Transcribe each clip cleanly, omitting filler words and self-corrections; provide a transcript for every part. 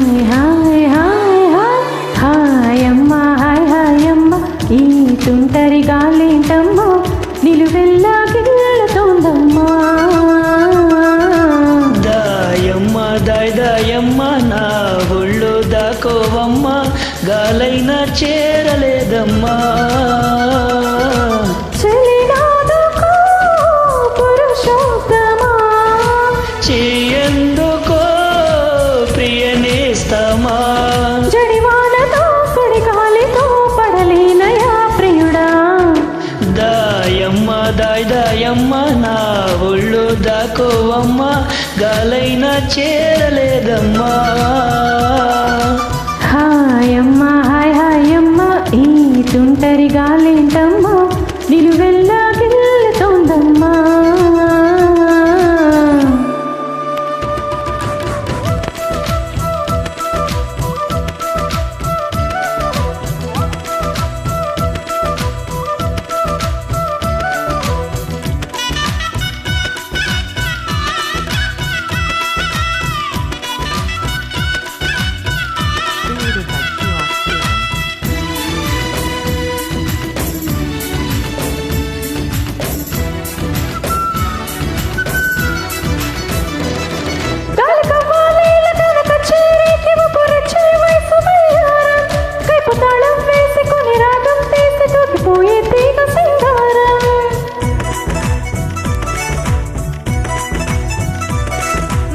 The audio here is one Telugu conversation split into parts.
hi hi hi hi hi అమ్మ హాయ్ హాయ్ అమ్మ ఈ తుంటరి గాలేంటమ్మో నిలువెల్లా గిల్లతోందమ్మా దాయమ్మ దాయమ్మ నా ఒళ్ళు దాకోవమ్మ గాలైనా చేరలేదమ్మా ఎందుకో ప్రియనేస్తమా జడివానతో సుడిగాలితో పడలేనయా ప్రియుడా దాయమ్మ దాయమ్మ నా ఒళ్ళు దాకోవమ్మ గాలైనా చేరలేదమ్మా హాయమ్మ హాయ్ హాయమ్మ ఈ తుంటరి గాలేంటమ్మా నిలువెల్లా గిల్లతోందమ్మా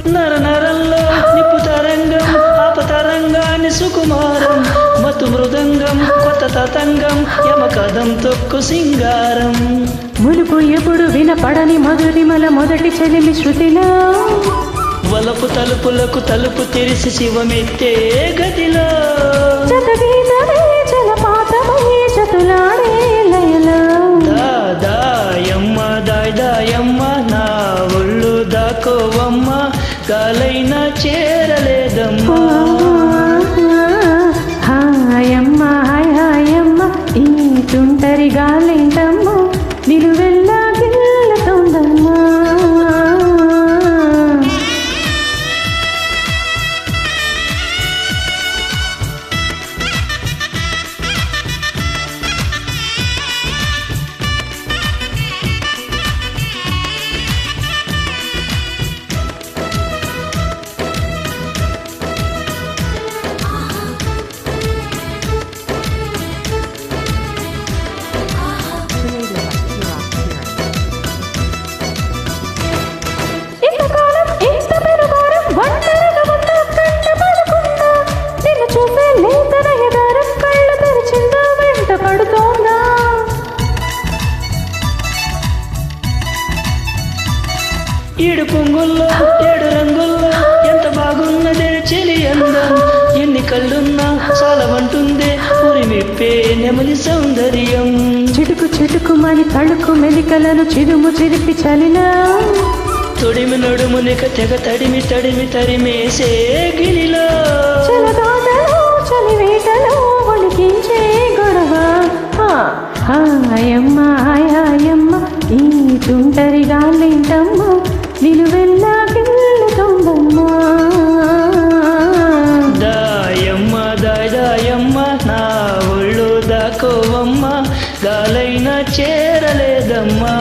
నరనరంలో నిప్పు తరంగం ఆపతరంగాన్ని సుకుమారం మతు మృదంగం కొత్త తతంగం యమకదం తొక్కు సింగారం ములుపు ఎప్పుడు వినపడని మధురిమల మొదటి చెలిమి శృతిలో వలపు తలుపులకు తలుపు తెరిసి శివమెత్తే గదిలో జలపాతమై చతులాడే లయలో దాయమ్మ దాయమ్మ నా ఒళ్ళు దాకోవమ్మ గాలైనా చేరలేదమ్మా హాయమ్మ హాయ్ హాయమ్మ ఈ తుంటరి గాలేంటమ్మా నిలువెల్లా గిల్లతోందమ్మా ఏడు పొంగుల్లో ఏడు రంగుల్లో ఎంత బాగున్నదే చెలి అందం ఎన్ని కళ్ళున్నా చాలవంటుందే ఉరిమిప్పే నెమలి సౌందర్యం చిటుకు చిటుకుమని తళుకు మెలికలను చిరుము చిరిపి చలినా తొడిమి నడుమునిక తెగ తడిమి తరిమేసే గిలిలో చలివేటలో వణికించే గొడవ హాయమ్మ హాయ్ హాయమ్మ ఈ తుంటరి గాలేంటమ్మా నిలువెల్లా గిల్లతోందమ్మా దాయమ్మ దాయమ్మ నా ఒళ్ళు దాకోవమ్మ గాలైనా చేరలేదమ్మా